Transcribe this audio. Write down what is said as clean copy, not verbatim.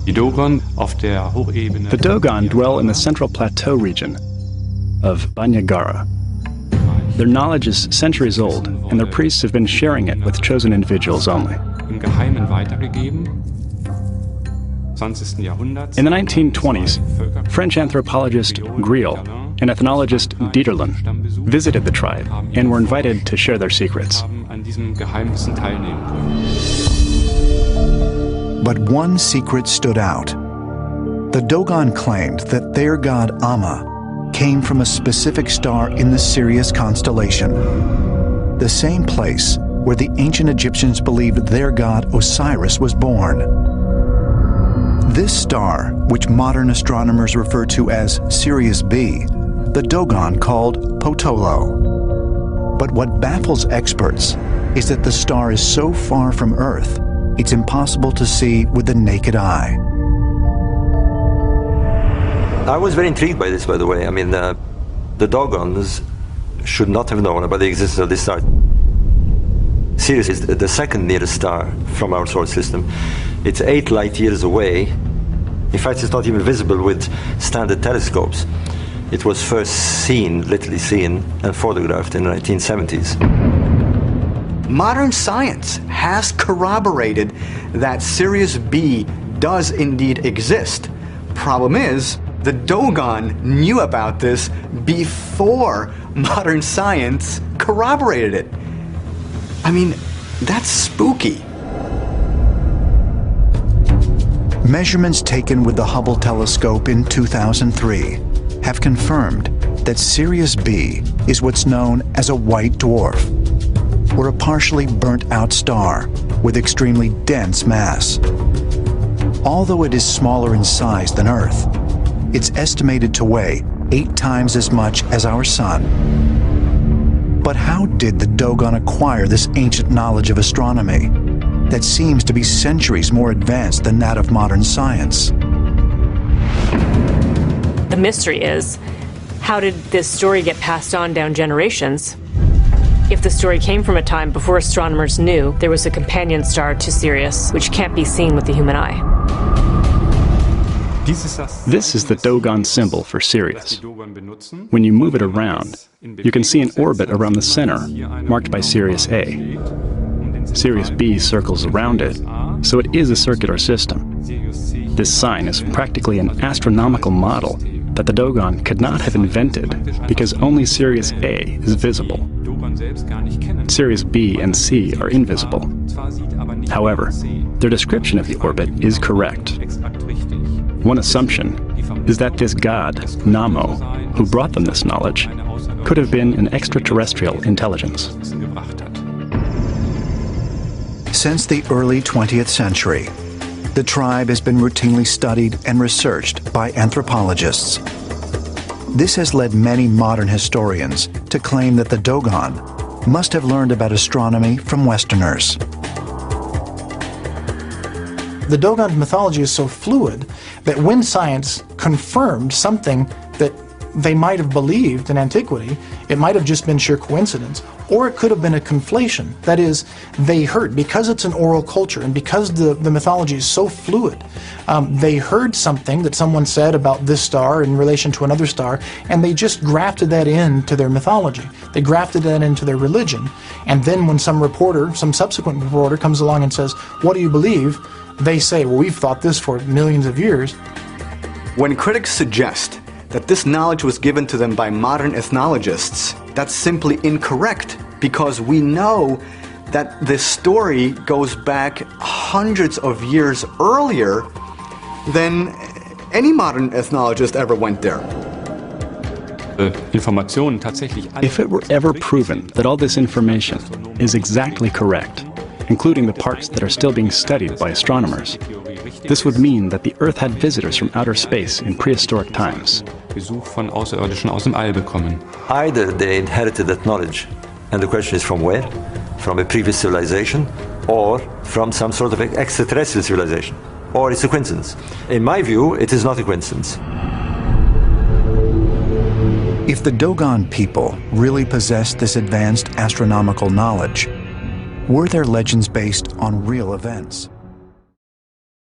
The Dogon dwell in the central plateau region of Bandiagara. Their knowledge is centuries old, and their priests have been sharing it with chosen individuals only. In the 1920s, French anthropologist Griel and ethnologist Dieterlen visited the tribe and were invited to share their secrets. But one secret stood out. The Dogon claimed that their god Amma came from a specific star in the Sirius constellation, the same place where the ancient Egyptians believed their god Osiris was born. This star, which modern astronomers refer to as Sirius B, the Dogon called Potolo. But what baffles experts is that the star is so far from Earth, it's impossible to see with the naked eye. I was very intrigued by this, by the way. I mean, the Dogons should not have known about the existence of this star. Sirius is the second nearest star from our solar system. It's 8 light years away. In fact, it's not even visible with standard telescopes. It was first seen, literally seen, and photographed in the 1970s. Modern science has corroborated that Sirius B does indeed exist. Problem is, the Dogon knew about this before modern science corroborated it. I mean, that's spooky. Measurements taken with the Hubble telescope in 2003 have confirmed that Sirius B is what's known as a white dwarf, or a partially burnt-out star with extremely dense mass. Although it is smaller in size than Earth, it's estimated to weigh 8 times as much as our Sun. But how did the Dogon acquire this ancient knowledge of astronomy that seems to be centuries more advanced than that of modern science? The mystery is, how did this story get passed on down generations? If the story came from a time before astronomers knew there was a companion star to Sirius, which can't be seen with the human eye. This is the Dogon symbol for Sirius. When you move it around, you can see an orbit around the center, marked by Sirius A. Sirius B circles around it, so it is a circular system. This sign is practically an astronomical model that the Dogon could not have invented because only Sirius A is visible. Sirius B and C are invisible. However, their description of the orbit is correct. One assumption is that this god, Namo, who brought them this knowledge, could have been an extraterrestrial intelligence. Since the early 20th century, the tribe has been routinely studied and researched by anthropologists. This has led many modern historians to claim that the Dogon must have learned about astronomy from Westerners. The Dogon mythology is so fluid that when science confirmed something that they might have believed in antiquity, it might have just been sheer coincidence, or it could have been a conflation. That is, they heard, because it's an oral culture and because the mythology is so fluid, they heard something that someone said about this star in relation to another star, and they just grafted that into their mythology. They grafted that into their religion, and then when some reporter, some subsequent reporter comes along and says, "What do you believe?" they say, "Well, we've thought this for millions of years." When critics suggest that this knowledge was given to them by modern ethnologists, that's simply incorrect, because we know that this story goes back hundreds of years earlier than any modern ethnologist ever went there. If it were ever proven that all this information is exactly correct, including the parts that are still being studied by astronomers, this would mean that the Earth had visitors from outer space in prehistoric times. Either they inherited that knowledge, and the question is from where? From a previous civilization, or from some sort of extraterrestrial civilization, or it's a coincidence. In my view, it is not a coincidence. If the Dogon people really possessed this advanced astronomical knowledge, were their legends based on real events?